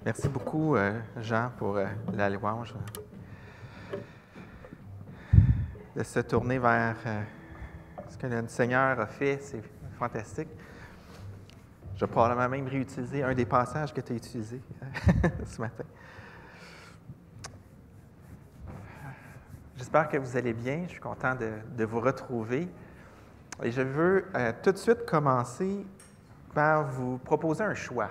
Merci beaucoup, Jean, pour la louange. De se tourner vers ce que le Seigneur a fait, c'est fantastique. Je vais probablement même réutiliser un des passages que tu as utilisés ce matin. J'espère que vous allez bien. Je suis content de vous retrouver. Et je veux tout de suite commencer par vous proposer un choix.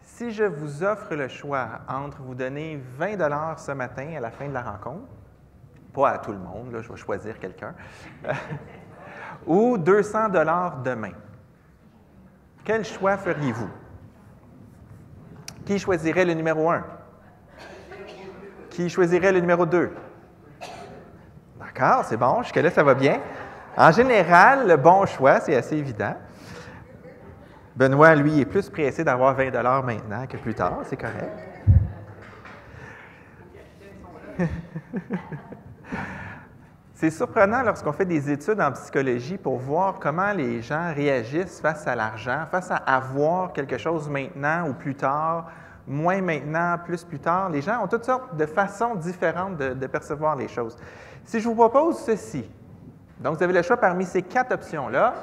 Si je vous offre le choix entre vous donner 20 $ ce matin à la fin de la rencontre, pas à tout le monde, là, je vais choisir quelqu'un, ou 200 $ demain, quel choix feriez-vous? Qui choisirait le numéro 1? Qui choisirait le numéro 2? D'accord, c'est bon, jusque-là, ça va bien. En général, le bon choix, c'est assez évident. Benoît, lui, est plus pressé d'avoir 20 $ maintenant que plus tard, c'est correct. C'est surprenant lorsqu'on fait des études en psychologie pour voir comment les gens réagissent face à l'argent, face à avoir quelque chose maintenant ou plus tard, moins maintenant, plus tard. Les gens ont toutes sortes de façons différentes de percevoir les choses. Si je vous propose ceci, donc vous avez le choix parmi ces 4 options-là,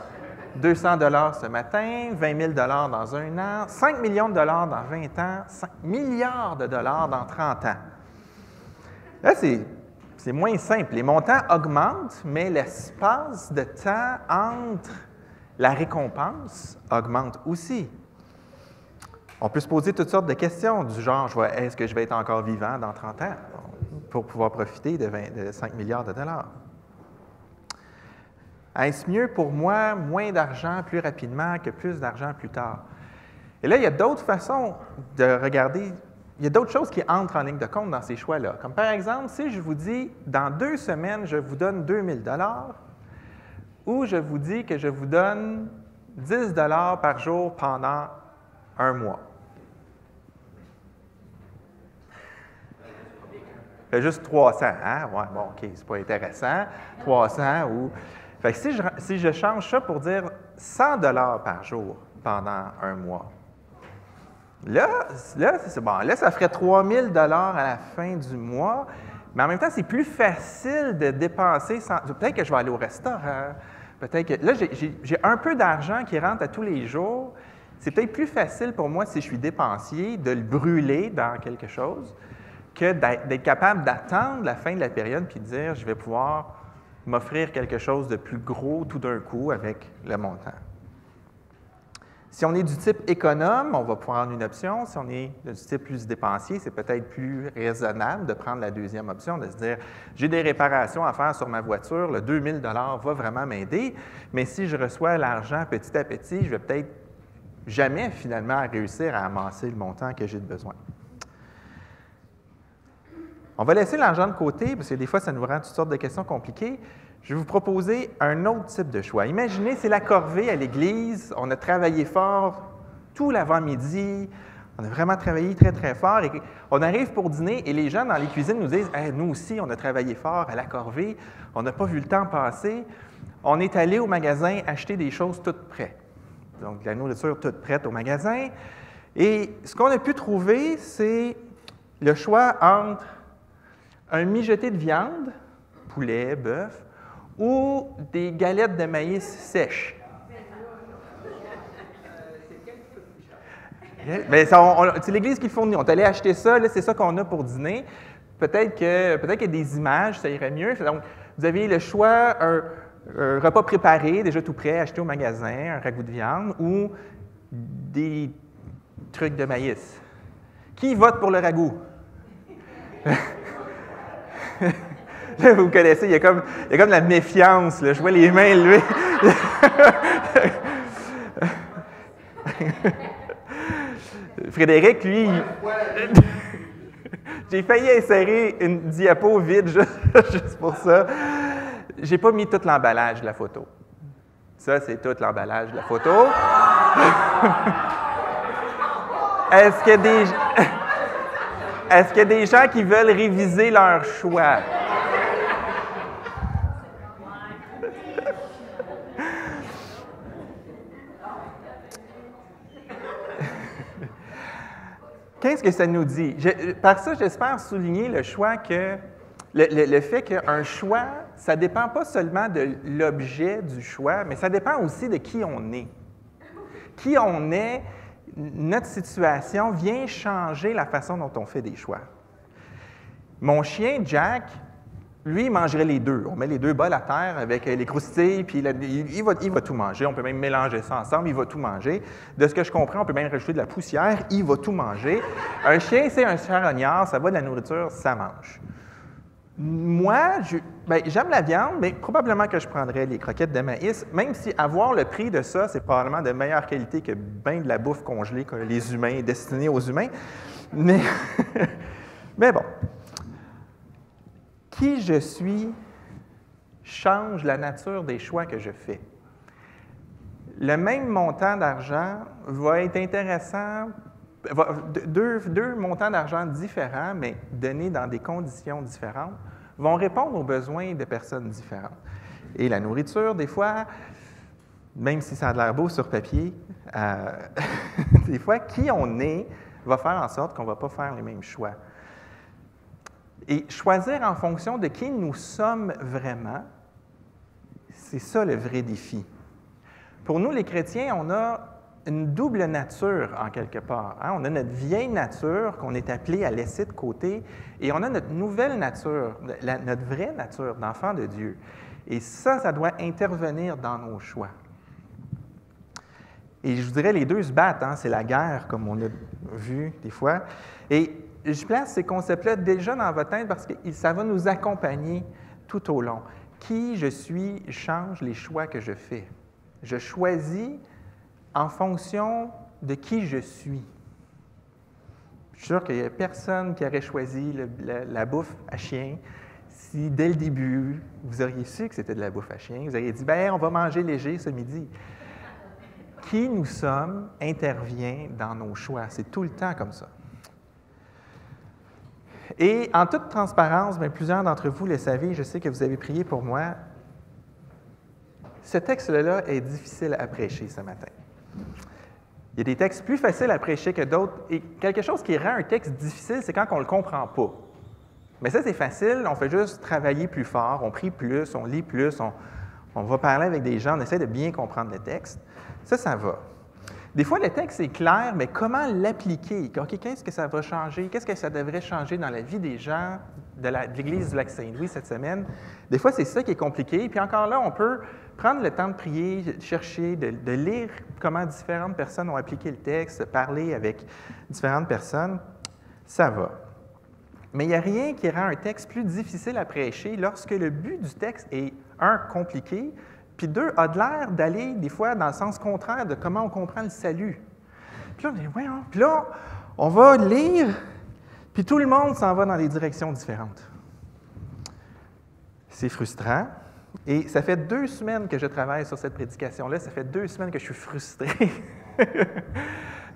200 $ ce matin, 20 000 $ dans 1 an, 5 millions de dollars dans 20 ans, 5 milliards de dollars dans 30 ans. Là, c'est moins simple. Les montants augmentent, mais l'espace de temps entre la récompense augmente aussi. On peut se poser toutes sortes de questions du genre, est-ce que je vais être encore vivant dans 30 ans pour pouvoir profiter de 5 milliards de dollars? Est-ce mieux pour moi, moins d'argent plus rapidement que plus d'argent plus tard? Et là, il y a d'autres façons de regarder. Il y a d'autres choses qui entrent en ligne de compte dans ces choix-là. Comme par exemple, si je vous dis, dans 2 semaines, je vous donne 2 000 $ ou je vous dis que je vous donne 10 $ par jour pendant 1 mois. Ça fait juste 300, hein? Ouais, bon, OK, c'est pas intéressant. 300 ou... Fait que si je change ça pour dire 100 $ par jour pendant 1 mois, là, c'est bon. Là, ça ferait 3 000 $ à la fin du mois, mais en même temps, c'est plus facile de dépenser. Peut-être que je vais aller au restaurant, peut-être que... Là, j'ai un peu d'argent qui rentre à tous les jours. C'est peut-être plus facile pour moi, si je suis dépensier, de le brûler dans quelque chose que d'être capable d'attendre la fin de la période puis de dire, je vais pouvoir m'offrir quelque chose de plus gros tout d'un coup avec le montant. Si on est du type économe, on va prendre une option. Si on est du type plus dépensier, c'est peut-être plus raisonnable de prendre la deuxième option, de se dire, j'ai des réparations à faire sur ma voiture, le 2 000 $ va vraiment m'aider, mais si je reçois l'argent petit à petit, je vais peut-être jamais finalement réussir à amasser le montant que j'ai besoin. On va laisser l'argent de côté, parce que des fois, ça nous rend toutes sortes de questions compliquées. Je vais vous proposer un autre type de choix. Imaginez, c'est la corvée à l'église, on a travaillé fort tout l'avant-midi, on a vraiment travaillé très, très fort, et on arrive pour dîner, et les gens dans les cuisines nous disent hey, « Nous aussi, on a travaillé fort à la corvée, on n'a pas vu le temps passer, on est allé au magasin acheter des choses toutes prêtes. » Donc, de la nourriture toute prête au magasin. Et ce qu'on a pu trouver, c'est le choix entre un mijoté de viande, poulet, bœuf, ou des galettes de maïs sèches. Mais c'est l'Église qui le fournit. On est allé acheter ça, là, c'est ça qu'on a pour dîner. Peut-être qu'il y a des images, ça irait mieux. Donc, vous avez le choix, un repas préparé, déjà tout prêt, acheté au magasin, un ragoût de viande, ou des trucs de maïs. Qui vote pour le ragoût? Là, vous connaissez, il y a comme de la méfiance. Là. Je vois les mains levées. Frédéric, lui, j'ai failli insérer une diapo vide juste pour ça. J'ai pas mis tout l'emballage de la photo. Ça, c'est tout l'emballage de la photo. Est-ce qu'il y a des gens qui veulent réviser leur choix? qu'est-ce que ça nous dit? Par ça, j'espère souligner le choix que, le fait qu'un choix, ça ne dépend pas seulement de l'objet du choix, mais ça dépend aussi de qui on est. Qui on est, notre situation vient changer la façon dont on fait des choix. Mon chien, Jack, lui, il mangerait les deux. On met les deux bols à terre avec les croustilles, puis il va tout manger. On peut même mélanger ça ensemble, il va tout manger. De ce que je comprends, on peut même rajouter de la poussière, il va tout manger. Un chien, c'est un charognard, ça va de la nourriture, ça mange. Moi, j'aime la viande, mais probablement que je prendrais les croquettes de maïs, même si avoir le prix de ça, c'est probablement de meilleure qualité que bien de la bouffe congelée que les humains, destinée aux humains. Mais, mais bon. Qui je suis change la nature des choix que je fais. Le même montant d'argent va être intéressant, deux montants d'argent différents, mais donnés dans des conditions différentes, vont répondre aux besoins de personnes différentes. Et la nourriture, des fois, même si ça a l'air beau sur papier, des fois, qui on est va faire en sorte qu'on ne va pas faire les mêmes choix. Et choisir en fonction de qui nous sommes vraiment, c'est ça le vrai défi. Pour nous, les chrétiens, on a une double nature, en quelque part. Hein? On a notre vieille nature qu'on est appelé à laisser de côté, et on a notre nouvelle nature, notre vraie nature d'enfant de Dieu. Et ça doit intervenir dans nos choix. Et je vous dirais, les deux se battent, hein? C'est la guerre, comme on a vu des fois. Et je place ces concepts-là déjà dans votre tête parce que ça va nous accompagner tout au long. Qui je suis change les choix que je fais. Je choisis en fonction de qui je suis. Je suis sûr qu'il n'y a personne qui aurait choisi la bouffe à chien si, dès le début, vous auriez su que c'était de la bouffe à chien. Vous auriez dit, bien, on va manger léger ce midi. Qui nous sommes intervient dans nos choix. C'est tout le temps comme ça. Et en toute transparence, bien, plusieurs d'entre vous le savez, je sais que vous avez prié pour moi. Ce texte-là est difficile à prêcher ce matin. Il y a des textes plus faciles à prêcher que d'autres. Et quelque chose qui rend un texte difficile, c'est quand on ne le comprend pas. Mais ça, c'est facile, on fait juste travailler plus fort, on prie plus, on lit plus, on va parler avec des gens, on essaie de bien comprendre le texte. Ça va. Des fois, le texte est clair, mais comment l'appliquer? OK, qu'est-ce que ça va changer? Qu'est-ce que ça devrait changer dans la vie des gens de l'Église du Lac-Saint-Louis cette semaine? Des fois, c'est ça qui est compliqué. Puis encore là, on peut prendre le temps de prier, chercher, de lire comment différentes personnes ont appliqué le texte, parler avec différentes personnes. Ça va. Mais il n'y a rien qui rend un texte plus difficile à prêcher lorsque le but du texte est, un, compliqué, puis deux, a de l'air d'aller, des fois, dans le sens contraire de comment on comprend le salut. Puis là, on dit, ouais, hein? Puis là, on va lire, puis tout le monde s'en va dans des directions différentes. C'est frustrant. Et ça fait 2 semaines que je travaille sur cette prédication-là. Ça fait 2 semaines que je suis frustré.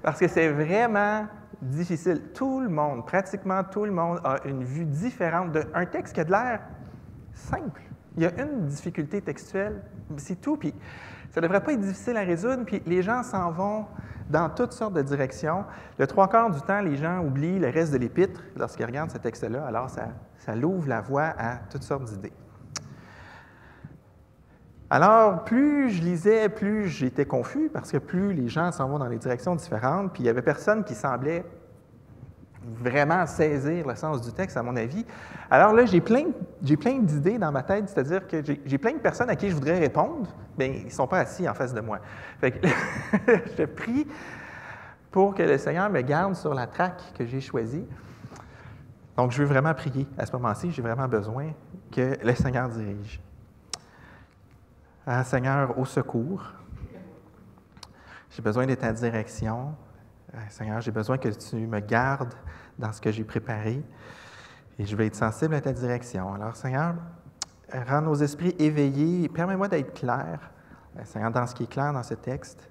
Parce que c'est vraiment difficile. Tout le monde, pratiquement tout le monde, a une vue différente d'un texte qui a de l'air simple. Il y a une difficulté textuelle, c'est tout, puis ça ne devrait pas être difficile à résoudre, puis les gens s'en vont dans toutes sortes de directions. Le 3/4 du temps, les gens oublient le reste de l'épître lorsqu'ils regardent ce texte-là, alors ça l'ouvre la voie à toutes sortes d'idées. Alors, plus je lisais, plus j'étais confus, parce que plus les gens s'en vont dans des directions différentes, puis il n'y avait personne qui semblait vraiment saisir le sens du texte, à mon avis. Alors là, j'ai plein d'idées dans ma tête, c'est-à-dire que j'ai plein de personnes à qui je voudrais répondre, mais ils ne sont pas assis en face de moi. Fait que je prie pour que le Seigneur me garde sur la traque que j'ai choisie. Donc, je veux vraiment prier à ce moment-ci, j'ai vraiment besoin que le Seigneur dirige. Ah, Seigneur, au secours, j'ai besoin de ta direction. Seigneur, j'ai besoin que tu me gardes dans ce que j'ai préparé et je vais être sensible à ta direction. Alors, Seigneur, rends nos esprits éveillés et permets-moi d'être clair, Seigneur, dans ce qui est clair dans ce texte.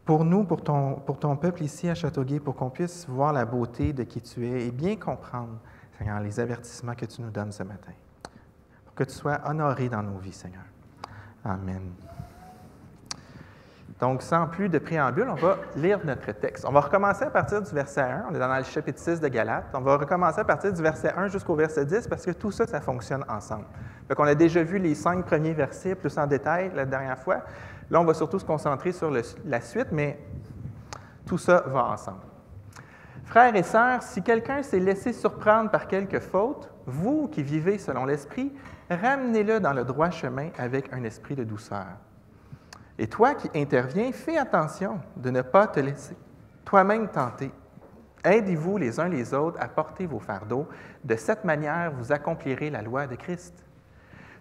Pour nous, pour ton peuple ici à Châteauguay, pour qu'on puisse voir la beauté de qui tu es et bien comprendre, Seigneur, les avertissements que tu nous donnes ce matin. Pour que tu sois honoré dans nos vies, Seigneur. Amen. Donc, sans plus de préambule, on va lire notre texte. On va recommencer à partir du verset 1. On est dans le chapitre 6 de Galates. On va recommencer à partir du verset 1 jusqu'au verset 10 parce que tout ça, ça fonctionne ensemble. Donc, on a déjà vu les 5 premiers versets plus en détail la dernière fois. Là, on va surtout se concentrer sur la suite, mais tout ça va ensemble. Frères et sœurs, si quelqu'un s'est laissé surprendre par quelque faute, vous qui vivez selon l'Esprit, ramenez-le dans le droit chemin avec un esprit de douceur. Et toi qui interviens, fais attention de ne pas te laisser toi-même tenter. Aidez-vous les uns les autres à porter vos fardeaux. De cette manière, vous accomplirez la loi de Christ.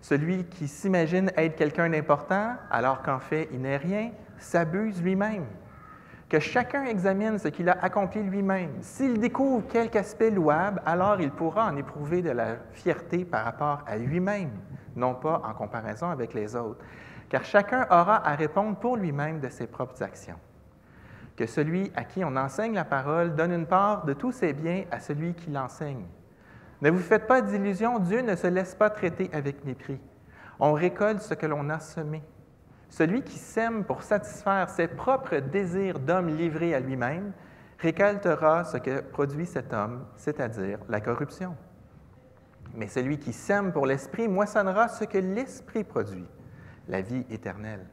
Celui qui s'imagine être quelqu'un d'important, alors qu'en fait il n'est rien, s'abuse lui-même. Que chacun examine ce qu'il a accompli lui-même. S'il découvre quelque aspect louable, alors il pourra en éprouver de la fierté par rapport à lui-même, non pas en comparaison avec les autres. Car chacun aura à répondre pour lui-même de ses propres actions. Que celui à qui on enseigne la parole donne une part de tous ses biens à celui qui l'enseigne. Ne vous faites pas d'illusions, Dieu ne se laisse pas traiter avec mépris. On récolte ce que l'on a semé. Celui qui sème pour satisfaire ses propres désirs d'homme livré à lui-même récoltera ce que produit cet homme, c'est-à-dire la corruption. Mais celui qui sème pour l'esprit moissonnera ce que l'esprit produit, la vie éternelle.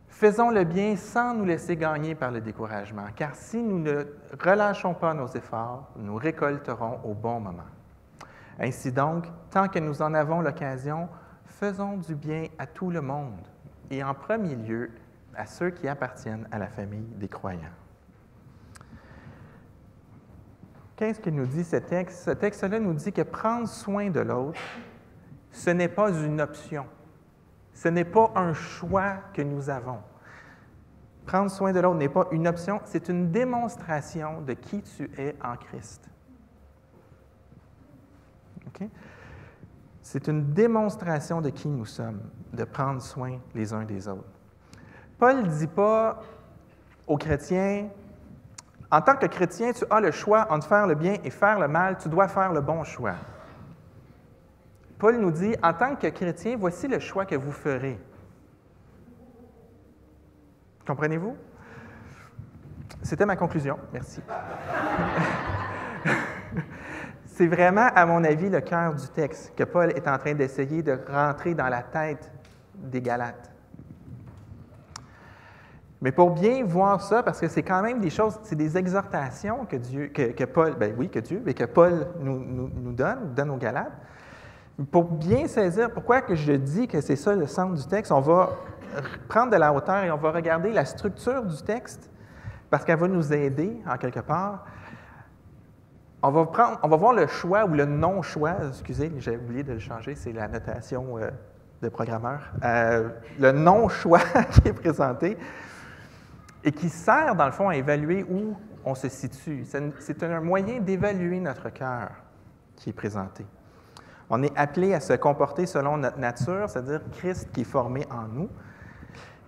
Faisons le bien sans nous laisser gagner par le découragement, car si nous ne relâchons pas nos efforts, nous récolterons au bon moment. Ainsi donc, tant que nous en avons l'occasion, faisons du bien à tout le monde, et en premier lieu à ceux qui appartiennent à la famille des croyants. Qu'est-ce que nous dit ce texte? Ce texte-là nous dit que prendre soin de l'autre, ce n'est pas une option. Ce n'est pas un choix que nous avons. Prendre soin de l'autre n'est pas une option, c'est une démonstration de qui tu es en Christ. Okay? C'est une démonstration de qui nous sommes, de prendre soin les uns des autres. Paul ne dit pas aux chrétiens, en tant que chrétien, tu as le choix entre faire le bien et faire le mal, tu dois faire le bon choix. Paul nous dit, en tant que chrétien, voici le choix que vous ferez. Comprenez-vous? C'était ma conclusion. Merci. C'est vraiment, à mon avis, le cœur du texte que Paul est en train d'essayer de rentrer dans la tête des Galates. Mais pour bien voir ça, parce que c'est quand même des choses, c'est des exhortations que Paul nous donne aux Galates. Pour bien saisir pourquoi que je dis que c'est ça le centre du texte, on va prendre de la hauteur et on va regarder la structure du texte, parce qu'elle va nous aider, en quelque part. On va voir le choix ou le non-choix, excusez, j'ai oublié de le changer, c'est la notation de programmeur, le non-choix qui est présenté et qui sert, dans le fond, à évaluer où on se situe. C'est un moyen d'évaluer notre cœur qui est présenté. On est appelé à se comporter selon notre nature, c'est-à-dire Christ qui est formé en nous.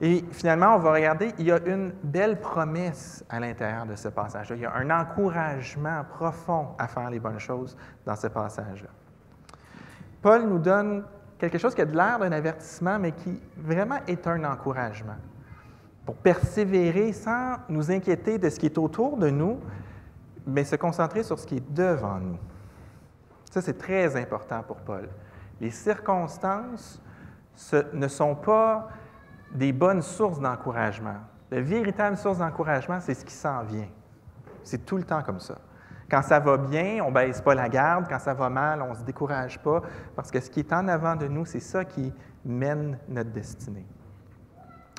Et finalement, on va regarder, il y a une belle promesse à l'intérieur de ce passage-là. Il y a un encouragement profond à faire les bonnes choses dans ce passage-là. Paul nous donne quelque chose qui a de l'air d'un avertissement, mais qui vraiment est un encouragement. Pour persévérer sans nous inquiéter de ce qui est autour de nous, mais se concentrer sur ce qui est devant nous. Ça, c'est très important pour Paul. Les circonstances ne sont pas des bonnes sources d'encouragement. La véritable source d'encouragement, c'est ce qui s'en vient. C'est tout le temps comme ça. Quand ça va bien, on ne baisse pas la garde. Quand ça va mal, on ne se décourage pas. Parce que ce qui est en avant de nous, c'est ça qui mène notre destinée.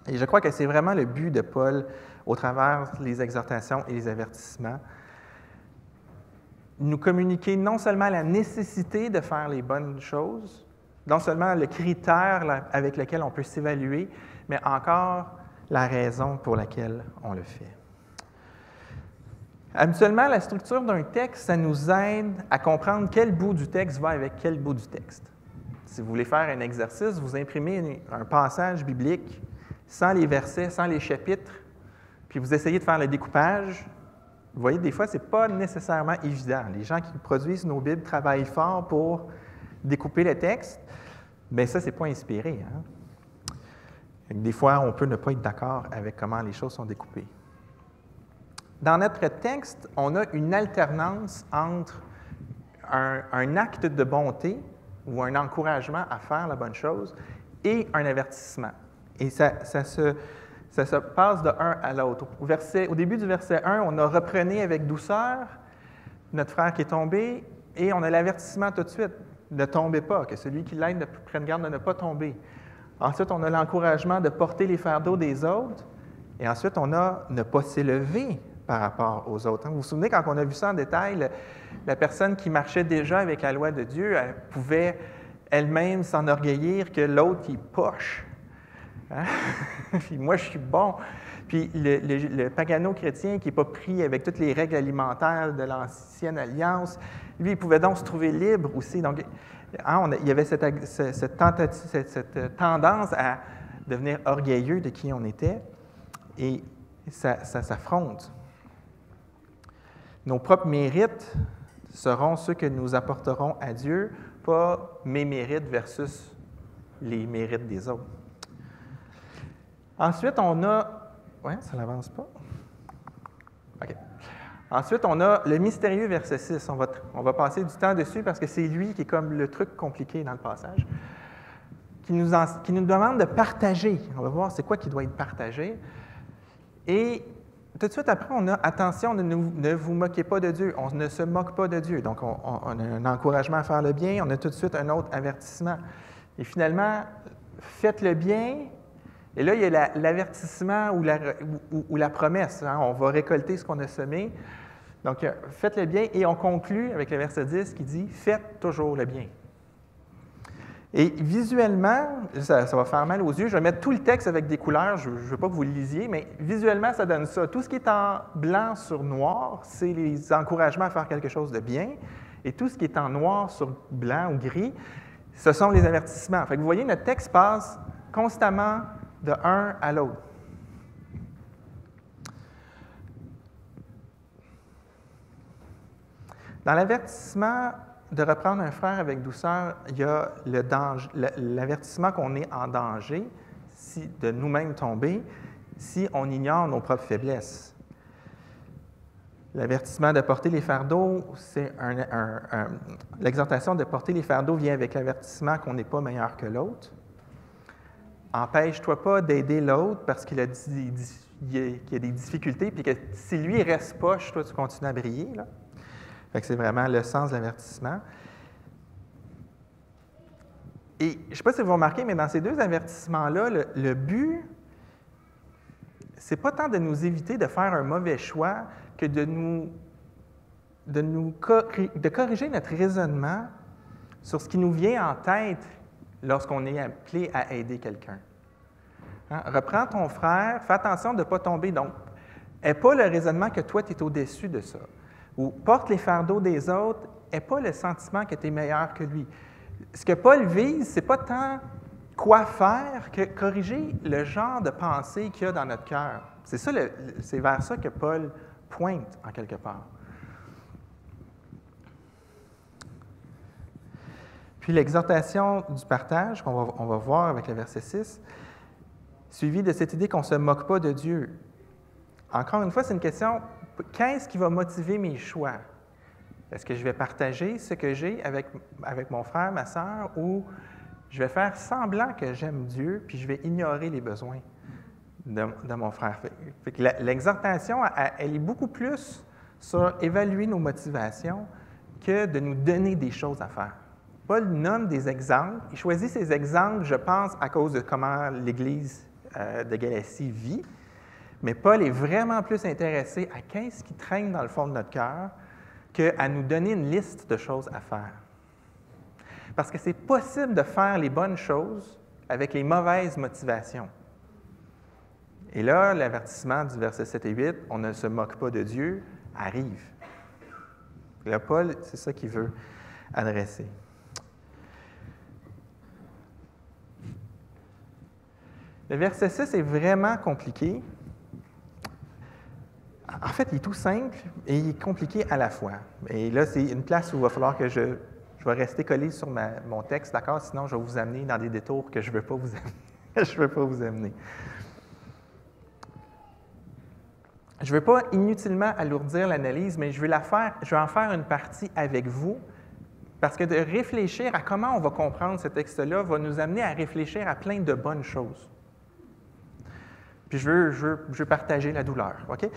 Et je crois que c'est vraiment le but de Paul au travers des exhortations et les avertissements. Nous communiquer non seulement la nécessité de faire les bonnes choses, non seulement le critère avec lequel on peut s'évaluer, mais encore la raison pour laquelle on le fait. Habituellement, la structure d'un texte, ça nous aide à comprendre quel bout du texte va avec quel bout du texte. Si vous voulez faire un exercice, vous imprimez un passage biblique sans les versets, sans les chapitres, puis vous essayez de faire le découpage. Vous voyez, des fois, ce n'est pas nécessairement évident. Les gens qui produisent nos Bibles travaillent fort pour découper le texte, mais ça, ce n'est pas inspiré. Des fois, on peut ne pas être d'accord avec comment les choses sont découpées. Dans notre texte, on a une alternance entre un acte de bonté ou un encouragement à faire la bonne chose et un avertissement. Et ça se passe de un à l'autre. Au début du verset 1, on a « reprenez avec douceur notre frère qui est tombé » et on a l'avertissement tout de suite. Ne tombez pas, que celui qui l'aide prenne garde de ne pas tomber. Ensuite, on a l'encouragement de porter les fardeaux des autres. Et ensuite, on a ne pas s'élever par rapport aux autres. Vous vous souvenez, quand on a vu ça en détail, la personne qui marchait déjà avec la loi de Dieu, elle pouvait elle-même s'enorgueillir que l'autre, il est poche. Hein? Puis moi, je suis bon. Puis le pagano-chrétien qui n'est pas pris avec toutes les règles alimentaires de l'Ancienne Alliance, lui, il pouvait donc se trouver libre aussi. Donc, il y avait cette tendance à devenir orgueilleux de qui on était, et ça s'affronte. Nos propres mérites seront ceux que nous apporterons à Dieu, pas mes mérites versus les mérites des autres. Ensuite, on a... Oui, ça n'avance pas. OK. Ensuite, on a le mystérieux verset 6. On va passer du temps dessus parce que c'est lui qui est comme le truc compliqué dans le passage, qui nous demande de partager. On va voir c'est quoi qui doit être partagé. Et tout de suite après, on a « Attention, ne vous moquez pas de Dieu. » On ne se moque pas de Dieu. Donc, on a un encouragement à faire le bien. On a tout de suite un autre avertissement. Et finalement, faites le bien. Et là, il y a l'avertissement ou la promesse. Hein? On va récolter ce qu'on a semé. Donc, faites le bien. Et on conclut avec le verset 10 qui dit « Faites toujours le bien ». Et visuellement, ça va faire mal aux yeux. Je vais mettre tout le texte avec des couleurs. Je ne veux pas que vous le lisiez, mais visuellement, ça donne ça. Tout ce qui est en blanc sur noir, c'est les encouragements à faire quelque chose de bien. Et tout ce qui est en noir sur blanc ou gris, ce sont les avertissements. Fait que vous voyez, notre texte passe constamment de un à l'autre. Dans l'avertissement de reprendre un frère avec douceur, il y a l'avertissement qu'on est en danger de nous-mêmes tomber si on ignore nos propres faiblesses. L'avertissement de porter les fardeaux, l'exhortation de porter les fardeaux vient avec l'avertissement qu'on n'est pas meilleur que l'autre. Empêche-toi pas d'aider l'autre parce qu'il y a des difficultés, puis que si lui ne reste poche, toi, tu continues à briller. Là. Fait que c'est vraiment le sens de l'avertissement. Et je ne sais pas si vous remarquez, mais dans ces deux avertissements-là, le but, ce n'est pas tant de nous éviter de faire un mauvais choix que de corriger notre raisonnement sur ce qui nous vient en tête lorsqu'on est appelé à aider quelqu'un. Hein? Reprends ton frère, fais attention de ne pas tomber. Donc, n'aie pas le raisonnement que toi, tu es au-dessus de ça. Ou porte les fardeaux des autres, n'aie pas le sentiment que tu es meilleur que lui. Ce que Paul vise, ce n'est pas tant quoi faire que corriger le genre de pensée qu'il y a dans notre cœur. C'est vers ça que Paul pointe, en quelque part. Puis l'exhortation du partage, qu'on va voir avec le verset 6, suivi de cette idée qu'on ne se moque pas de Dieu. Encore une fois, c'est une question, qu'est-ce qui va motiver mes choix? Est-ce que je vais partager ce que j'ai avec mon frère, ma sœur, ou je vais faire semblant que j'aime Dieu, puis je vais ignorer les besoins de mon frère? Fait que l'exhortation, elle est beaucoup plus sur évaluer nos motivations que de nous donner des choses à faire. Paul nomme des exemples. Il choisit ces exemples, je pense, à cause de comment l'Église de Galatie vit. Mais Paul est vraiment plus intéressé à qu'est-ce qui traîne dans le fond de notre cœur qu'à nous donner une liste de choses à faire. Parce que c'est possible de faire les bonnes choses avec les mauvaises motivations. Et là, l'avertissement du verset 7 et 8, on ne se moque pas de Dieu, arrive. Et là, Paul, c'est ça qu'il veut adresser. Le verset 6 est vraiment compliqué. En fait, il est tout simple et il est compliqué à la fois. Et là, c'est une place où il va falloir que je vais rester collé sur mon texte, d'accord? Sinon, je vais vous amener dans des détours que je ne veux pas vous amener. Je ne veux pas vous amener. Je ne veux pas inutilement alourdir l'analyse, mais je vais en faire une partie avec vous, parce que de réfléchir à comment on va comprendre ce texte-là va nous amener à réfléchir à plein de bonnes choses. Puis je veux partager la douleur, OK?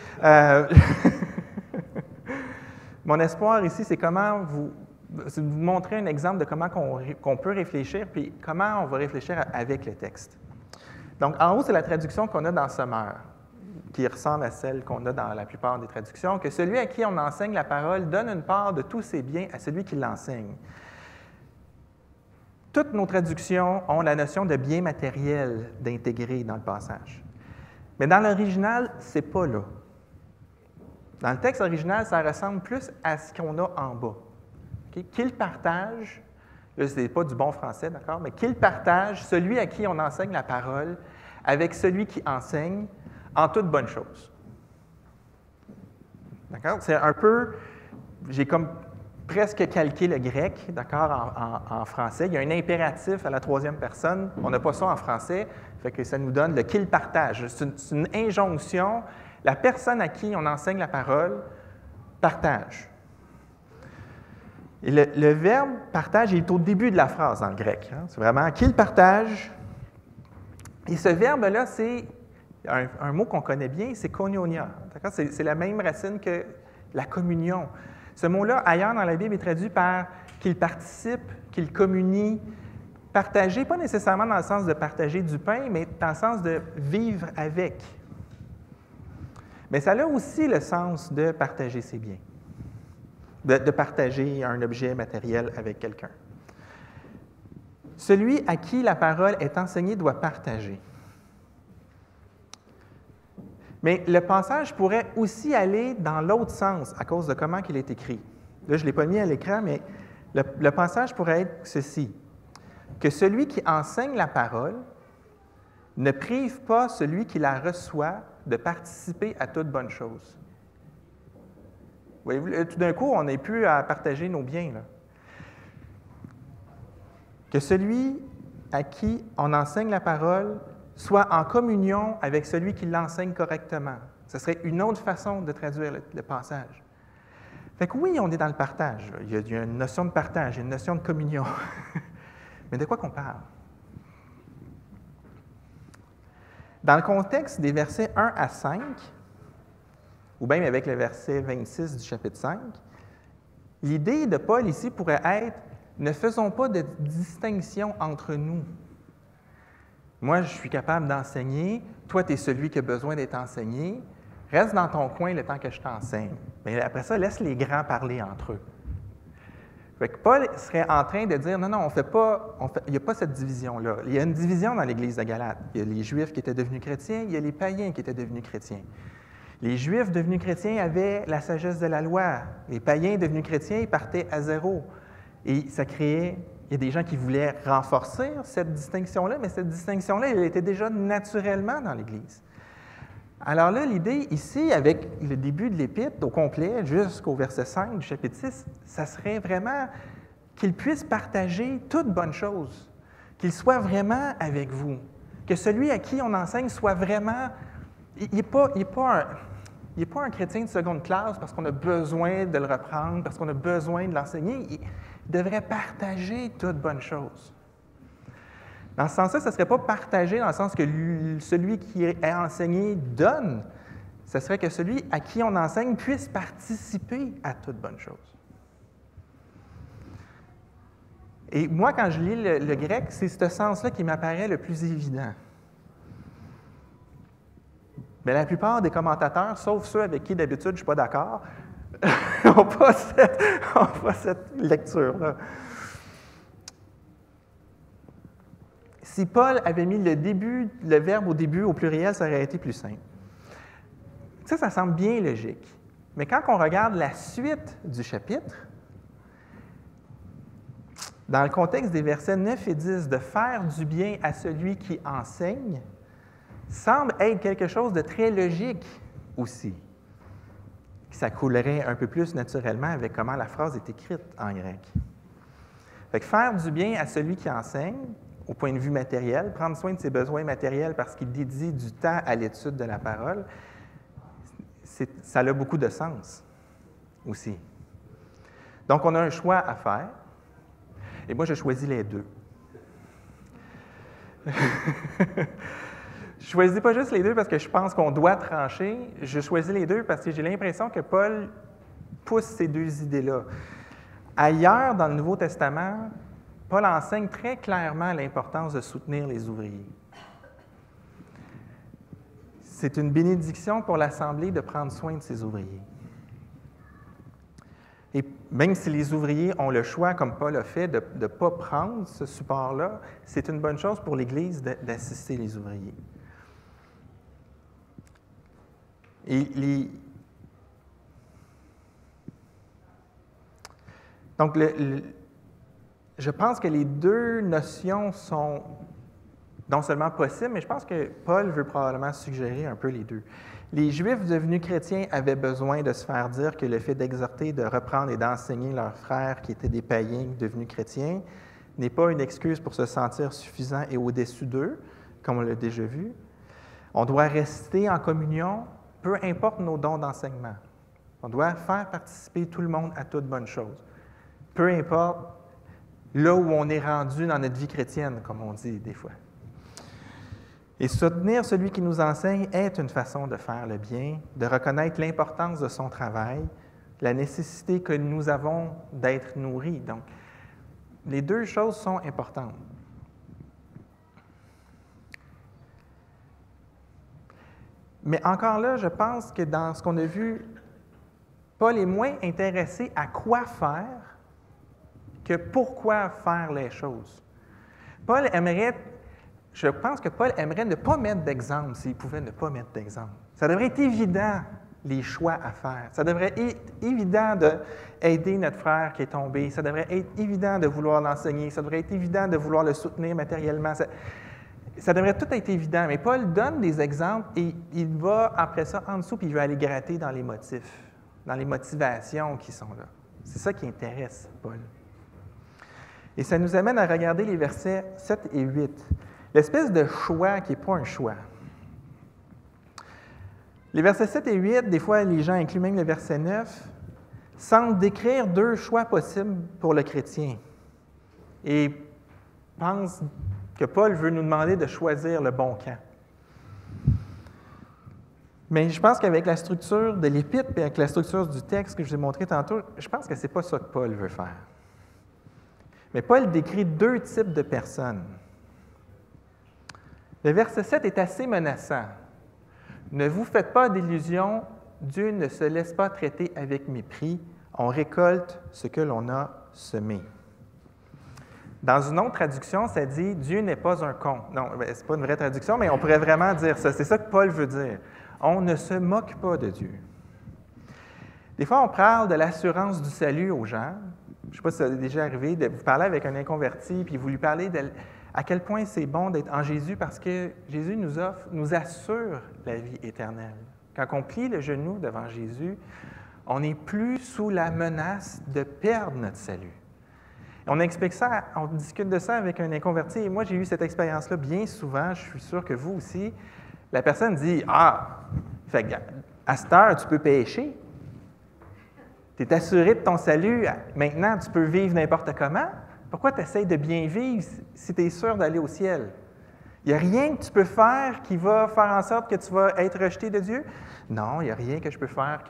Mon espoir ici, c'est c'est de vous montrer un exemple de comment qu'on peut réfléchir, puis comment on va réfléchir avec le texte. Donc, en haut, c'est la traduction qu'on a dans Sommeur, qui ressemble à celle qu'on a dans la plupart des traductions, que celui à qui on enseigne la parole donne une part de tous ses biens à celui qui l'enseigne. Toutes nos traductions ont la notion de bien matériel d'intégrer dans le passage. Mais dans l'original, ce n'est pas là. Dans le texte original, ça ressemble plus à ce qu'on a en bas. Okay? Qu'il partage, là, ce n'est pas du bon français, d'accord, mais qu'il partage celui à qui on enseigne la parole avec celui qui enseigne en toute bonne chose. D'accord? C'est un peu, j'ai comme presque calqué le grec, d'accord, en français. Il y a un impératif à la troisième personne. On n'a pas ça en français, fait que ça nous donne le « qu'il partage ». C'est une injonction. La personne à qui on enseigne la parole partage. Et le verbe « partage » est au début de la phrase dans le grec. Hein? C'est vraiment « qu'il partage ». Et ce verbe-là, c'est un mot qu'on connaît bien, c'est « koinonia ». C'est la même racine que la communion. Ce mot-là, ailleurs dans la Bible, est traduit par « qu'il participe »,« qu'il communie ». Partager, pas nécessairement dans le sens de partager du pain, mais dans le sens de vivre avec. Mais ça a aussi le sens de partager ses biens, de partager un objet matériel avec quelqu'un. Celui à qui la parole est enseignée doit partager. Mais le passage pourrait aussi aller dans l'autre sens à cause de comment il est écrit. Là, je ne l'ai pas mis à l'écran, mais le passage pourrait être ceci. Que celui qui enseigne la parole ne prive pas celui qui la reçoit de participer à toute bonne chose. Voyez-vous, tout d'un coup, on n'est plus à partager nos biens. Là. Que celui à qui on enseigne la parole soit en communion avec celui qui l'enseigne correctement. Ce serait une autre façon de traduire le passage. Fait que oui, on est dans le partage. Il y a une notion de partage, il y a une notion de communion. Mais de quoi qu'on parle? Dans le contexte des versets 1 à 5, ou même avec le verset 26 du chapitre 5, l'idée de Paul ici pourrait être « Ne faisons pas de distinction entre nous. Moi, je suis capable d'enseigner, toi, tu es celui qui a besoin d'être enseigné, reste dans ton coin le temps que je t'enseigne. Mais après ça, laisse les grands parler entre eux. » Fait que Paul serait en train de dire, non, il n'y a pas cette division-là. Il y a une division dans l'Église de Galate. Il y a les Juifs qui étaient devenus chrétiens, il y a les païens qui étaient devenus chrétiens. Les Juifs devenus chrétiens avaient la sagesse de la loi. Les païens devenus chrétiens, ils partaient à zéro. Et ça créait, il y a des gens qui voulaient renforcer cette distinction-là, mais cette distinction-là, elle était déjà naturellement dans l'Église. Alors là, l'idée ici, avec le début de l'Épître au complet, jusqu'au verset 5 du chapitre 6, ça serait vraiment qu'ils puissent partager toute bonne chose, qu'ils soient vraiment avec vous, que celui à qui on enseigne soit vraiment... Il n'est pas un chrétien de seconde classe parce qu'on a besoin de le reprendre, parce qu'on a besoin de l'enseigner. Il devrait partager toute bonne chose. Dans ce sens-là, ce ne serait pas partager dans le sens que celui qui est enseigné donne. Ce serait que celui à qui on enseigne puisse participer à toute bonne chose. Et moi, quand je lis le grec, c'est ce sens-là qui m'apparaît le plus évident. Mais la plupart des commentateurs, sauf ceux avec qui d'habitude je ne suis pas d'accord, n'ont pas cette lecture-là. Si Paul avait mis le verbe au début au pluriel, ça aurait été plus simple. Ça semble bien logique. Mais quand on regarde la suite du chapitre, dans le contexte des versets 9 et 10, de faire du bien à celui qui enseigne, semble être quelque chose de très logique aussi. Ça coulerait un peu plus naturellement avec comment la phrase est écrite en grec. Fait que faire du bien à celui qui enseigne, au point de vue matériel, prendre soin de ses besoins matériels parce qu'il dédie du temps à l'étude de la parole, ça a beaucoup de sens aussi. Donc, on a un choix à faire, et moi, je choisis les deux. Je ne choisis pas juste les deux parce que je pense qu'on doit trancher, je choisis les deux parce que j'ai l'impression que Paul pousse ces deux idées-là. Ailleurs, dans le Nouveau Testament, Paul enseigne très clairement l'importance de soutenir les ouvriers. C'est une bénédiction pour l'Assemblée de prendre soin de ses ouvriers. Et même si les ouvriers ont le choix, comme Paul a fait, de ne pas prendre ce support-là, c'est une bonne chose pour l'Église d'assister les ouvriers. Et donc, je pense que les deux notions sont non seulement possibles, mais je pense que Paul veut probablement suggérer un peu les deux. Les Juifs devenus chrétiens avaient besoin de se faire dire que le fait d'exhorter, de reprendre et d'enseigner leurs frères qui étaient des païens devenus chrétiens n'est pas une excuse pour se sentir suffisant et au-dessus d'eux, comme on l'a déjà vu. On doit rester en communion, peu importe nos dons d'enseignement. On doit faire participer tout le monde à toute bonne chose. Peu importe là où on est rendu dans notre vie chrétienne, comme on dit des fois. Et soutenir celui qui nous enseigne est une façon de faire le bien, de reconnaître l'importance de son travail, la nécessité que nous avons d'être nourris. Donc, les deux choses sont importantes. Mais encore là, je pense que dans ce qu'on a vu, Paul est moins intéressé à quoi faire que pourquoi faire les choses. Je pense que Paul aimerait ne pas mettre d'exemple s'il pouvait ne pas mettre d'exemple. Ça devrait être évident, les choix à faire. Ça devrait être évident d'aider notre frère qui est tombé. Ça devrait être évident de vouloir l'enseigner. Ça devrait être évident de vouloir le soutenir matériellement. Ça devrait tout être évident. Mais Paul donne des exemples et il va après ça en dessous puis il va aller gratter dans les motifs, dans les motivations qui sont là. C'est ça qui intéresse Paul. Et ça nous amène à regarder les versets 7 et 8. L'espèce de choix qui n'est pas un choix. Les versets 7 et 8, des fois, les gens incluent même le verset 9, semblent décrire deux choix possibles pour le chrétien. Et pensent que Paul veut nous demander de choisir le bon camp. Mais je pense qu'avec la structure de l'épître et avec la structure du texte que je vous ai montré tantôt, je pense que ce n'est pas ça que Paul veut faire. Mais Paul décrit deux types de personnes. Le verset 7 est assez menaçant. Ne vous faites pas d'illusions, Dieu ne se laisse pas traiter avec mépris, on récolte ce que l'on a semé. Dans une autre traduction, ça dit « Dieu n'est pas un con ». Non, ce n'est pas une vraie traduction, mais on pourrait vraiment dire ça. C'est ça que Paul veut dire. On ne se moque pas de Dieu. Des fois, on parle de l'assurance du salut aux gens. Je ne sais pas si ça est déjà arrivé, de vous parler avec un inconverti, puis vous lui parlez à quel point c'est bon d'être en Jésus parce que Jésus nous assure la vie éternelle. Quand on plie le genou devant Jésus, on n'est plus sous la menace de perdre notre salut. On explique ça, on discute de ça avec un inconverti, et moi j'ai eu cette expérience-là bien souvent, je suis sûr que vous aussi. La personne dit « Ah, à cette heure, tu peux pécher. Tu es assuré de ton salut, maintenant tu peux vivre n'importe comment. Pourquoi tu essaies de bien vivre si tu es sûr d'aller au ciel? Il n'y a rien que tu peux faire qui va faire en sorte que tu vas être rejeté de Dieu? Non, il n'y a rien que je peux faire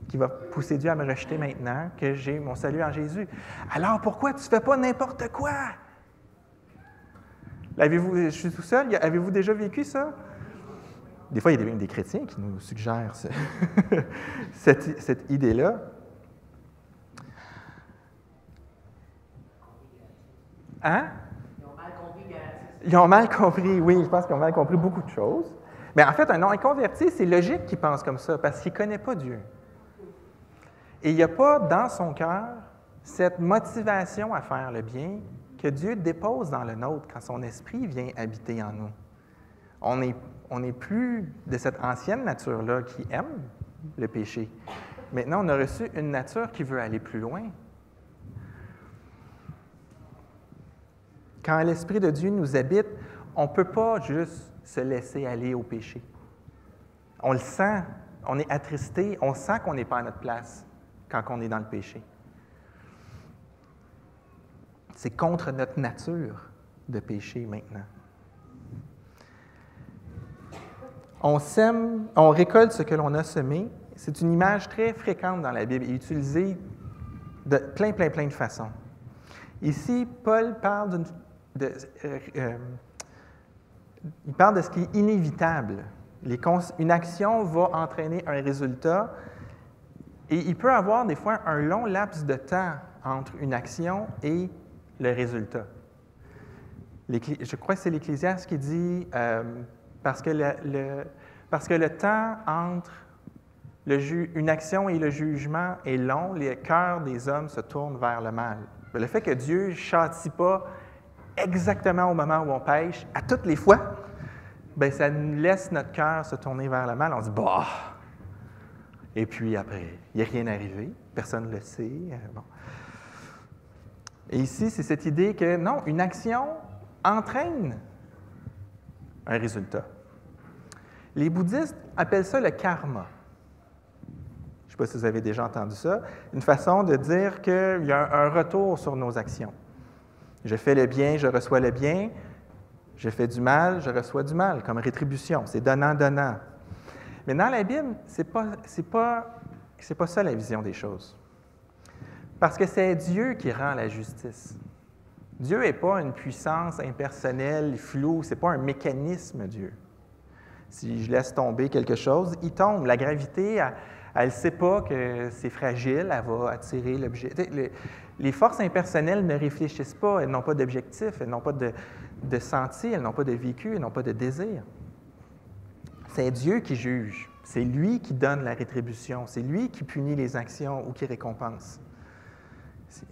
qui va pousser Dieu à me rejeter maintenant que j'ai mon salut en Jésus. Alors pourquoi tu ne fais pas n'importe quoi? Je suis tout seul, avez-vous déjà vécu ça? Des fois, il y a même des chrétiens qui nous suggèrent cette idée-là. Hein? Ils ont mal compris. Ils ont mal compris, oui, je pense qu'ils ont mal compris beaucoup de choses. Mais en fait, un non-inconverti, c'est logique qu'il pense comme ça, parce qu'il ne connaît pas Dieu. Et il n'y a pas dans son cœur cette motivation à faire le bien que Dieu dépose dans le nôtre quand son esprit vient habiter en nous. On n'est plus de cette ancienne nature-là qui aime le péché. Maintenant, on a reçu une nature qui veut aller plus loin. quand l'Esprit de Dieu nous habite, on ne peut pas juste se laisser aller au péché. On le sent, on est attristé, on sent qu'on n'est pas à notre place quand on est dans le péché. C'est contre notre nature de pécher maintenant. On sème, on récolte ce que l'on a semé. C'est une image très fréquente dans la Bible et utilisée de plein de façons. Ici, Paul parle il parle de ce qui est inévitable. Une action va entraîner un résultat et il peut y avoir des fois un long laps de temps entre une action et le résultat. Je crois que c'est l'Ecclésiaste qui dit parce que le temps entre une action et le jugement est long, les cœurs des hommes se tournent vers le mal. Le fait que Dieu ne châtie pas exactement au moment où on pêche, à toutes les fois, bien, ça nous laisse notre cœur se tourner vers le mal. On se dit, bah! Et puis après, il n'y a rien arrivé, personne ne le sait. Bon. Et ici, c'est cette idée que non, une action entraîne un résultat. Les bouddhistes appellent ça le karma. Je ne sais pas si vous avez déjà entendu ça. Une façon de dire qu'il y a un retour sur nos actions. Je fais le bien, je reçois le bien. Je fais du mal, je reçois du mal, comme rétribution. C'est donnant-donnant. Mais dans la Bible, c'est pas ça la vision des choses. Parce que c'est Dieu qui rend la justice. Dieu n'est pas une puissance impersonnelle, floue, ce n'est pas un mécanisme, Dieu. Si je laisse tomber quelque chose, il tombe. La gravité, elle ne sait pas que c'est fragile, elle va attirer l'objet. Les forces impersonnelles ne réfléchissent pas, elles n'ont pas d'objectif, elles n'ont pas de senti, elles n'ont pas de vécu, elles n'ont pas de désir. C'est Dieu qui juge, c'est lui qui donne la rétribution, c'est lui qui punit les actions ou qui récompense.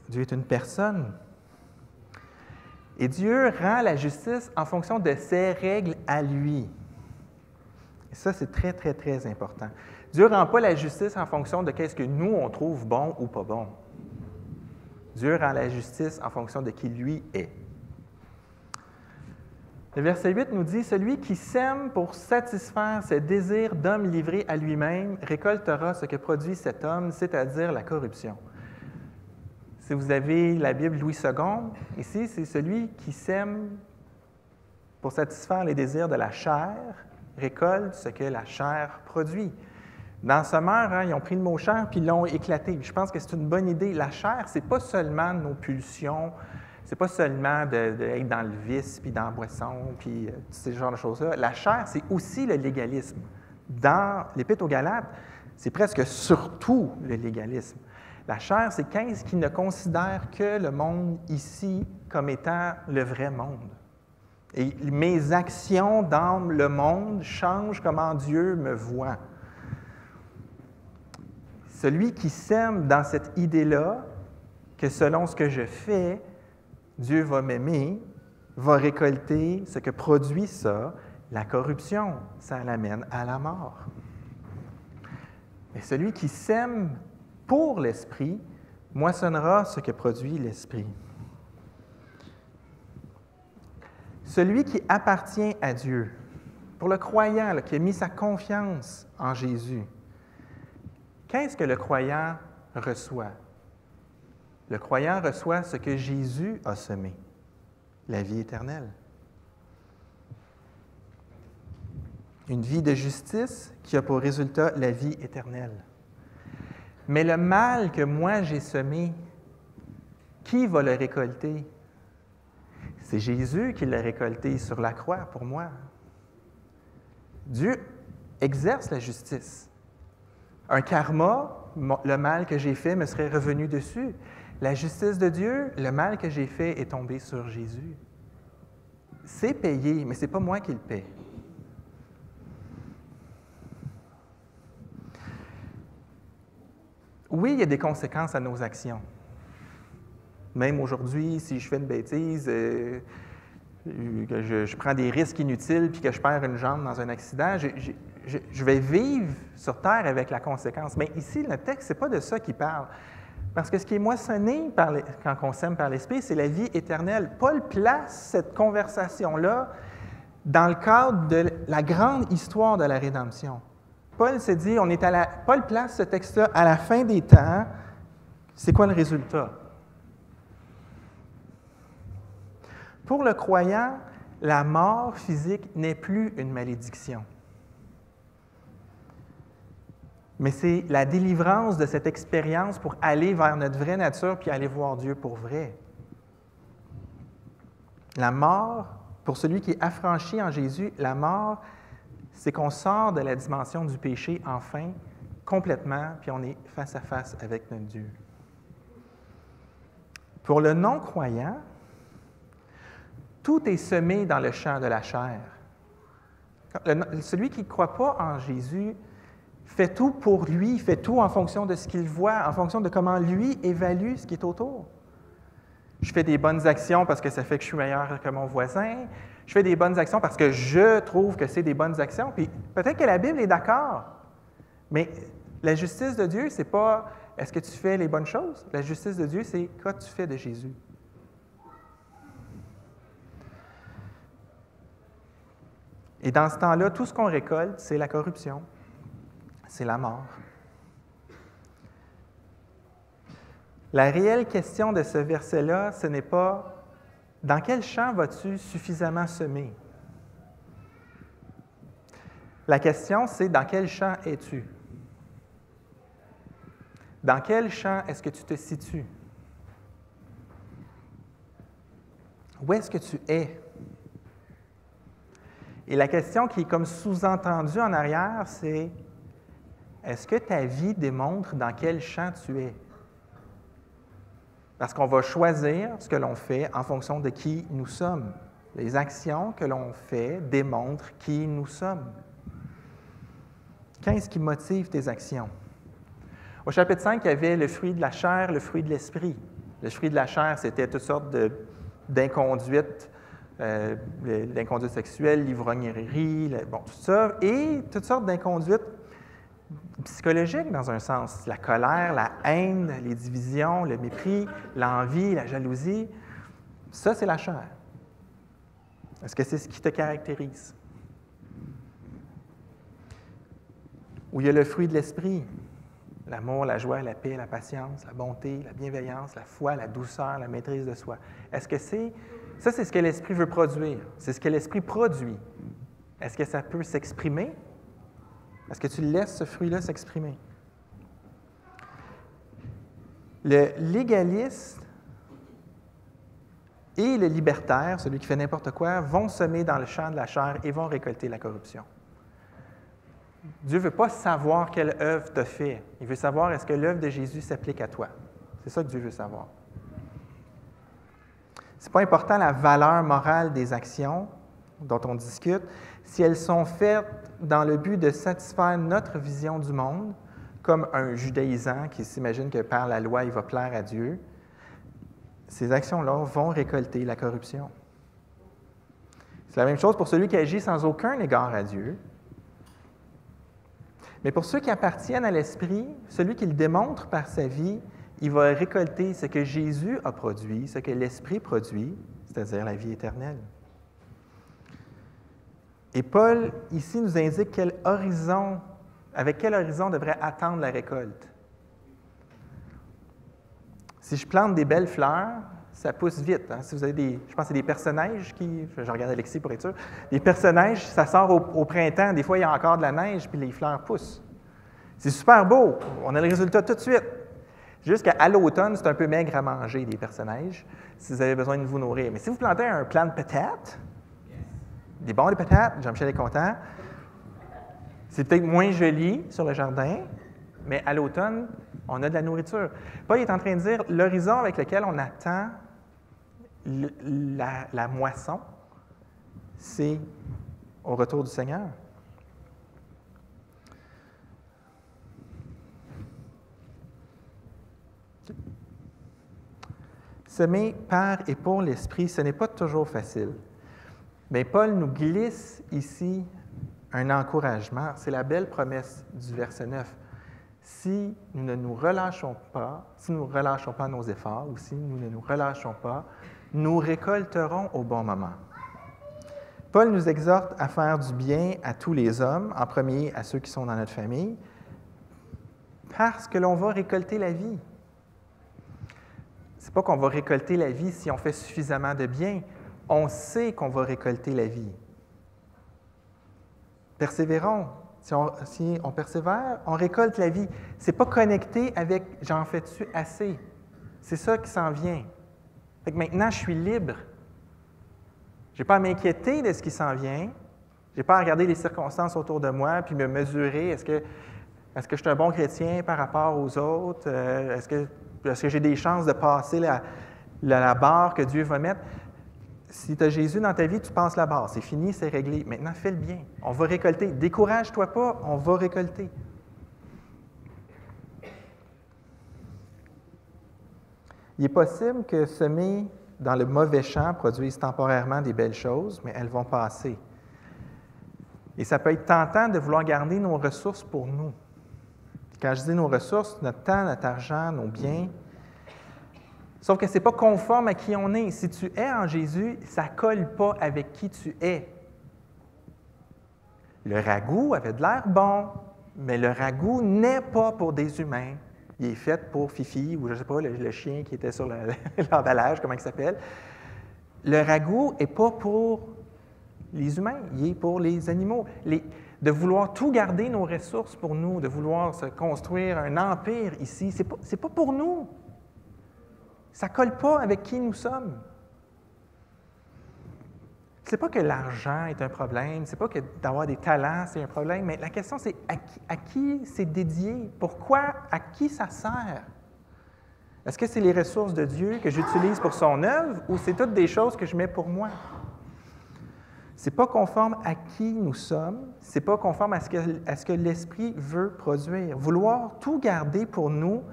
Dieu est une personne. Et Dieu rend la justice en fonction de ses règles à lui. Et ça, c'est très important. Dieu ne rend pas la justice en fonction de qu'est-ce que nous, on trouve bon ou pas bon. Dieu rend la justice en fonction de qui lui est. Le verset 8 nous dit « Celui qui sème pour satisfaire ses désirs d'homme livré à lui-même récoltera ce que produit cet homme, c'est-à-dire la corruption. » Si vous avez la Bible Louis II, ici, c'est celui qui sème pour satisfaire les désirs de la chair, récolte ce que la chair produit. Dans Sommaire, ils ont pris le mot chair puis ils l'ont éclaté. Je pense que c'est une bonne idée. La chair, ce n'est pas seulement nos pulsions, ce n'est pas seulement d'être dans le vice puis dans la boisson puis ce genre de choses-là. La chair, c'est aussi le légalisme. Dans l'Épître aux Galates, c'est presque surtout le légalisme. La chair, c'est qu'est-ce qui ne considère que le monde ici comme étant le vrai monde. Et mes actions dans le monde changent comment Dieu me voit. Celui qui sème dans cette idée-là, que selon ce que je fais, Dieu va m'aimer, va récolter ce que produit ça, la corruption, ça l'amène à la mort. Mais celui qui sème pour l'Esprit moissonnera ce que produit l'Esprit. Celui qui appartient à Dieu, pour le croyant là, qui a mis sa confiance en Jésus, qu'est-ce que le croyant reçoit? Le croyant reçoit ce que Jésus a semé, la vie éternelle. Une vie de justice qui a pour résultat la vie éternelle. Mais le mal que moi j'ai semé, qui va le récolter? C'est Jésus qui l'a récolté sur la croix pour moi. Dieu exerce la justice. Un karma, le mal que j'ai fait me serait revenu dessus. La justice de Dieu, le mal que j'ai fait est tombé sur Jésus. C'est payé, mais ce n'est pas moi qui le paie. Oui, il y a des conséquences à nos actions. Même aujourd'hui, si je fais une bêtise, que je prends des risques inutiles puis que je perds une jambe dans un accident, je vais vivre sur Terre avec la conséquence. Mais ici, le texte, ce n'est pas de ça qu'il parle. Parce que ce qui est moissonné quand on sème par l'Esprit, c'est la vie éternelle. Paul place cette conversation-là dans le cadre de la grande histoire de la rédemption. Paul se dit, Paul place ce texte-là à la fin des temps. C'est quoi le résultat? Pour le croyant, la mort physique n'est plus une malédiction. Mais c'est la délivrance de cette expérience pour aller vers notre vraie nature puis aller voir Dieu pour vrai. La mort, pour celui qui est affranchi en Jésus, la mort, c'est qu'on sort de la dimension du péché enfin, complètement, puis on est face à face avec notre Dieu. Pour le non-croyant, tout est semé dans le champ de la chair. Celui qui ne croit pas en Jésus fait tout pour lui, fait tout en fonction de ce qu'il voit, en fonction de comment lui évalue ce qui est autour. Je fais des bonnes actions parce que ça fait que je suis meilleur que mon voisin. Je fais des bonnes actions parce que je trouve que c'est des bonnes actions. Puis peut-être que la Bible est d'accord, mais la justice de Dieu, c'est pas est-ce que tu fais les bonnes choses? La justice de Dieu, c'est qu'as-tu fait de Jésus? Et dans ce temps-là, tout ce qu'on récolte, c'est la corruption, c'est la mort. La réelle question de ce verset-là, ce n'est pas « Dans quel champ vas-tu suffisamment semer? » La question, c'est « Dans quel champ es-tu? » Dans quel champ est-ce que tu te situes? Où est-ce que tu es? Et la question qui est comme sous-entendue en arrière, c'est est-ce que ta vie démontre dans quel champ tu es? Parce qu'on va choisir ce que l'on fait en fonction de qui nous sommes. Les actions que l'on fait démontrent qui nous sommes. Qu'est-ce qui motive tes actions? Au chapitre 5, il y avait le fruit de la chair, le fruit de l'esprit. Le fruit de la chair, c'était toutes sortes d'inconduites, l'inconduite sexuelle, l'ivrognerie, tout ça, et toutes sortes d'inconduites psychologiques dans un sens. La colère, la haine, les divisions, le mépris, l'envie, la jalousie. Ça, c'est la chair. Est-ce que c'est ce qui te caractérise? Ou il y a le fruit de l'esprit. L'amour, la joie, la paix, la patience, la bonté, la bienveillance, la foi, la douceur, la maîtrise de soi. Est-ce que c'est... Ça, c'est ce que l'Esprit veut produire. C'est ce que l'Esprit produit. Est-ce que ça peut s'exprimer? Est-ce que tu laisses ce fruit-là s'exprimer? Le légaliste et le libertaire, celui qui fait n'importe quoi, vont semer dans le champ de la chair et vont récolter la corruption. Dieu ne veut pas savoir quelle œuvre tu as fait. Il veut savoir est-ce que l'œuvre de Jésus s'applique à toi. C'est ça que Dieu veut savoir. Ce n'est pas important la valeur morale des actions dont on discute, si elles sont faites dans le but de satisfaire notre vision du monde, comme un judaïsant qui s'imagine que par la loi, il va plaire à Dieu, ces actions-là vont récolter la corruption. C'est la même chose pour celui qui agit sans aucun égard à Dieu. Mais pour ceux qui appartiennent à l'Esprit, celui qui le démontre par sa vie, il va récolter ce que Jésus a produit, ce que l'Esprit produit, c'est-à-dire la vie éternelle. Et Paul, ici, nous indique avec quel horizon devrait attendre la récolte. Si je plante des belles fleurs, ça pousse vite. Hein? Si vous avez je pense que c'est des personnages je regarde Alexis pour être sûr, des personnages, ça sort au printemps, des fois il y a encore de la neige, puis les fleurs poussent. C'est super beau, on a le résultat tout de suite. Juste qu'à l'automne, c'est un peu maigre à manger, des personnages, si vous avez besoin de vous nourrir. Mais si vous plantez un plant de patates, des bons de patates, Jean-Michel est content, c'est peut-être moins joli sur le jardin, mais à l'automne, on a de la nourriture. Paul est en train de dire l'horizon avec lequel on attend la moisson, c'est au retour du Seigneur. Semer par et pour l'Esprit, ce n'est pas toujours facile. Mais Paul nous glisse ici un encouragement. C'est la belle promesse du verset 9. si nous ne nous relâchons pas, si nous ne relâchons pas nos efforts, ou si nous ne nous relâchons pas, nous récolterons au bon moment. Paul nous exhorte à faire du bien à tous les hommes, en premier à ceux qui sont dans notre famille, parce que l'on va récolter la vie. Ce n'est pas qu'on va récolter la vie si on fait suffisamment de bien. On sait qu'on va récolter la vie. Persévérons. Si on persévère, on récolte la vie. Ce n'est pas connecté avec « j'en fais-tu assez ». C'est ça qui s'en vient. Fait que maintenant, je suis libre. Je n'ai pas à m'inquiéter de ce qui s'en vient. Je n'ai pas à regarder les circonstances autour de moi puis me mesurer. Est-ce que je suis un bon chrétien par rapport aux autres? Est-ce que j'ai des chances de passer la barre que Dieu va mettre? Si tu as Jésus dans ta vie, tu passes la barre. C'est fini, c'est réglé. Maintenant, fais le bien. On va récolter. Décourage-toi pas, on va récolter. Il est possible que semer dans le mauvais champ produise temporairement des belles choses, mais elles vont passer. Et ça peut être tentant de vouloir garder nos ressources pour nous. Quand je dis nos ressources, notre temps, notre argent, nos biens, sauf que ce n'est pas conforme à qui on est. Si tu es en Jésus, ça ne colle pas avec qui tu es. Le ragoût avait de l'air bon, mais le ragoût n'est pas pour des humains. Il est fait pour Fifi, ou je ne sais pas, le chien qui était sur l'emballage, comment il s'appelle. Le ragoût n'est pas pour les humains, il est pour les animaux. De vouloir tout garder nos ressources pour nous, de vouloir se construire un empire ici, ce n'est pas pour nous. Ça ne colle pas avec qui nous sommes. Ce n'est pas que l'argent est un problème, ce n'est pas que d'avoir des talents, c'est un problème, mais la question, c'est à qui c'est dédié? Pourquoi? À qui ça sert? Est-ce que c'est les ressources de Dieu que j'utilise pour son œuvre ou c'est toutes des choses que je mets pour moi? Ce n'est pas conforme à qui nous sommes, ce n'est pas conforme à ce que l'Esprit veut produire. Vouloir tout garder pour nous,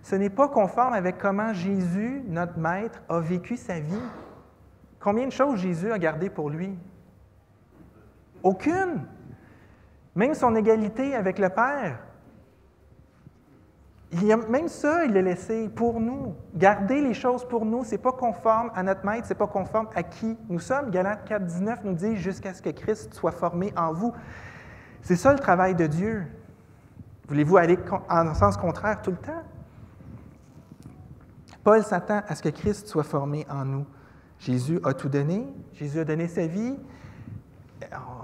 ce n'est pas conforme avec comment Jésus, notre Maître, a vécu sa vie. Combien de choses Jésus a gardées pour lui? Aucune. Même son égalité avec le Père. Même ça, il l'a laissé pour nous. Garder les choses pour nous, ce n'est pas conforme à notre Maître, ce n'est pas conforme à qui nous sommes. Galates 4, 19 nous dit « Jusqu'à ce que Christ soit formé en vous ». C'est ça le travail de Dieu. Voulez-vous aller en sens contraire tout le temps? Paul s'attend à ce que Christ soit formé en nous. Jésus a tout donné, Jésus a donné sa vie,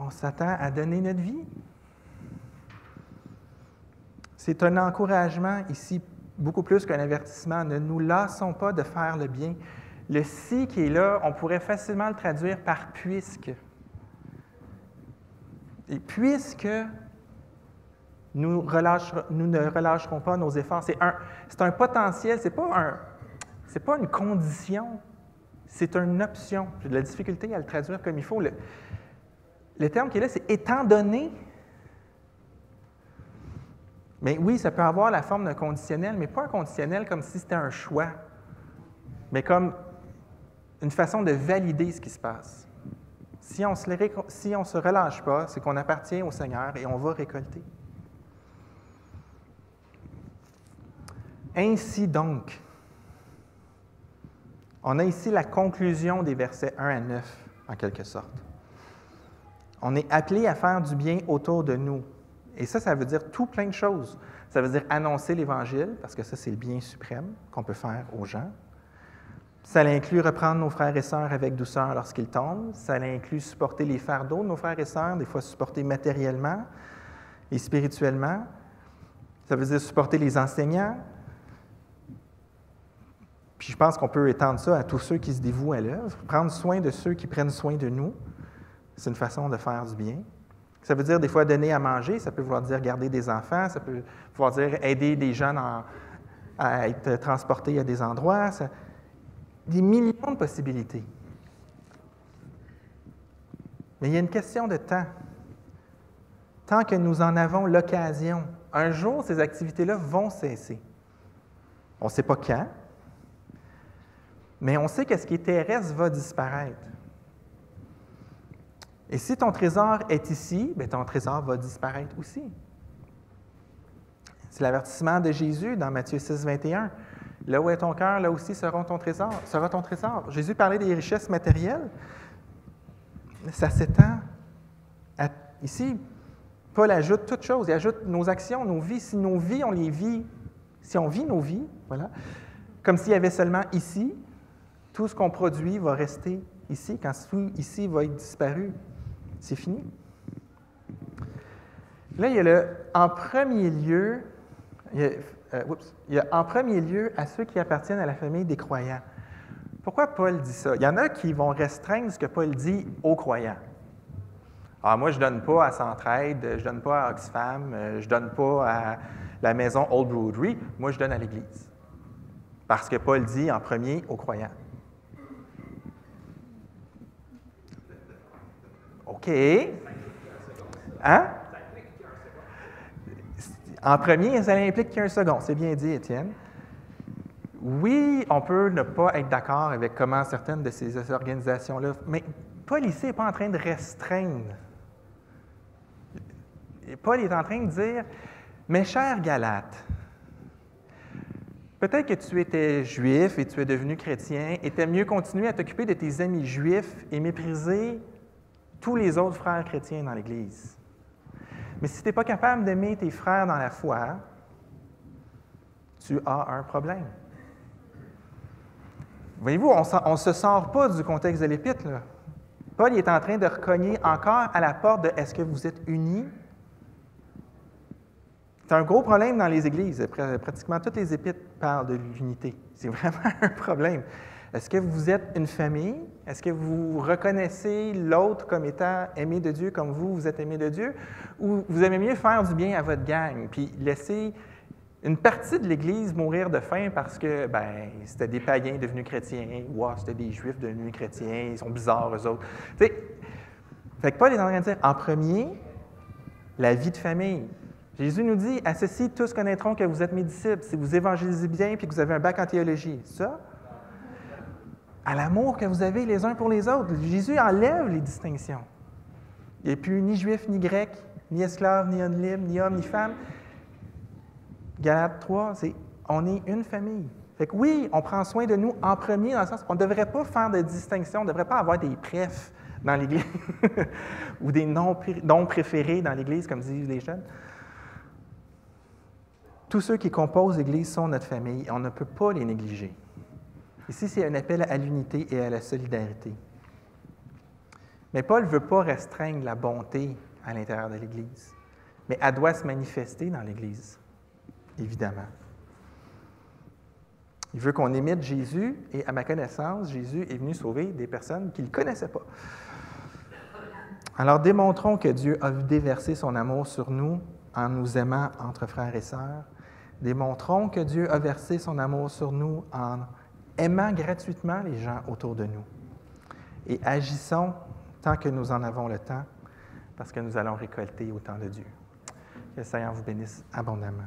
on s'attend à donner notre vie. C'est un encouragement ici, beaucoup plus qu'un avertissement. Ne nous lassons pas de faire le bien. Le « si » qui est là, on pourrait facilement le traduire par « puisque ». Et puisque nous ne relâcherons pas nos efforts, c'est un potentiel, c'est pas une condition. C'est une option. J'ai de la difficulté à le traduire comme il faut. Le terme qui est là, c'est « étant donné ». Mais oui, ça peut avoir la forme d'un conditionnel, mais pas un conditionnel comme si c'était un choix, mais comme une façon de valider ce qui se passe. Si on ne se relâche pas, c'est qu'on appartient au Seigneur et on va récolter. Ainsi donc, on a ici la conclusion des versets 1 à 9, en quelque sorte. On est appelé à faire du bien autour de nous. Et ça veut dire tout plein de choses. Ça veut dire annoncer l'Évangile, parce que ça, c'est le bien suprême qu'on peut faire aux gens. Ça inclut reprendre nos frères et sœurs avec douceur lorsqu'ils tombent. Ça inclut supporter les fardeaux de nos frères et sœurs, des fois supporter matériellement et spirituellement. Ça veut dire supporter les enseignants. Puis je pense qu'on peut étendre ça à tous ceux qui se dévouent à l'œuvre. Prendre soin de ceux qui prennent soin de nous, c'est une façon de faire du bien. Ça veut dire des fois donner à manger, ça peut vouloir dire garder des enfants, ça peut vouloir dire aider des jeunes à être transportés à des endroits. Des millions de possibilités. Mais il y a une question de temps. Tant que nous en avons l'occasion, un jour, ces activités-là vont cesser. On ne sait pas quand, mais on sait que ce qui est terrestre va disparaître. Et si ton trésor est ici, bien, ton trésor va disparaître aussi. C'est l'avertissement de Jésus dans Matthieu 6, 21. Là où est ton cœur, là aussi sera ton trésor. Jésus parlait des richesses matérielles. Ça s'étend ici. Paul ajoute toutes choses. Il ajoute nos actions, nos vies. Si nos vies, on les vit, si on vit nos vies, voilà, comme s'il y avait seulement ici, tout ce qu'on produit va rester ici. Quand tout ici va être disparu, c'est fini. Là, il y a en premier lieu, en premier lieu à ceux qui appartiennent à la famille des croyants. Pourquoi Paul dit ça? Il y en a qui vont restreindre ce que Paul dit aux croyants. Ah, moi, je ne donne pas à Centraide, je ne donne pas à Oxfam, je ne donne pas à la maison Old Broderie, moi, je donne à l'Église. Parce que Paul dit en premier aux croyants. OK. Hein? En premier, ça implique qu'il y a un second. C'est bien dit, Étienne. Oui, on peut ne pas être d'accord avec comment certaines de ces organisations-là, mais Paul ici n'est pas en train de restreindre. Paul est en train de dire, mes chers Galates, peut-être que tu étais juif et tu es devenu chrétien, et tu aimes mieux continuer à t'occuper de tes amis juifs et mépriser tous les autres frères chrétiens dans l'Église. Mais si tu n'es pas capable d'aimer tes frères dans la foi, tu as un problème. Voyez-vous, on ne se sort pas du contexte de l'Épître, là. Paul est en train de recogner encore à la porte de « est-ce que vous êtes unis ?» C'est un gros problème dans les églises. Pratiquement toutes les épîtres parlent de l'unité. C'est vraiment un problème. Est-ce que vous êtes une famille? Est-ce que vous reconnaissez l'autre comme étant aimé de Dieu comme vous êtes aimé de Dieu? Ou vous aimez mieux faire du bien à votre gang, puis laisser une partie de l'Église mourir de faim parce que c'était des païens devenus chrétiens, ou c'était des Juifs devenus chrétiens, ils sont bizarres, eux autres. Fait que Paul est en train de dire, en premier, la vie de famille. Jésus nous dit, à ceci, tous connaîtront que vous êtes mes disciples, si vous évangélisez bien et que vous avez un bac en théologie. Ça, à l'amour que vous avez les uns pour les autres. Jésus enlève les distinctions. Il n'y a plus ni juif, ni grec, ni esclave, ni homme libre, ni homme, ni femme. Galates 3, on est une famille. Fait que oui, on prend soin de nous en premier, dans le sens qu'on ne devrait pas faire de distinction, on ne devrait pas avoir des préfs dans l'Église ou des noms préférés dans l'Église, comme disent les jeunes. Tous ceux qui composent l'Église sont notre famille et on ne peut pas les négliger. Ici, c'est un appel à l'unité et à la solidarité. Mais Paul ne veut pas restreindre la bonté à l'intérieur de l'Église, mais elle doit se manifester dans l'Église, évidemment. Il veut qu'on imite Jésus, et à ma connaissance, Jésus est venu sauver des personnes qu'il ne connaissait pas. Alors, démontrons que Dieu a déversé son amour sur nous en nous aimant entre frères et sœurs. Démontrons que Dieu a versé son amour sur nous en aimant gratuitement les gens autour de nous. Et agissons tant que nous en avons le temps, parce que nous allons récolter au temps de Dieu. Que le Seigneur vous bénisse abondamment.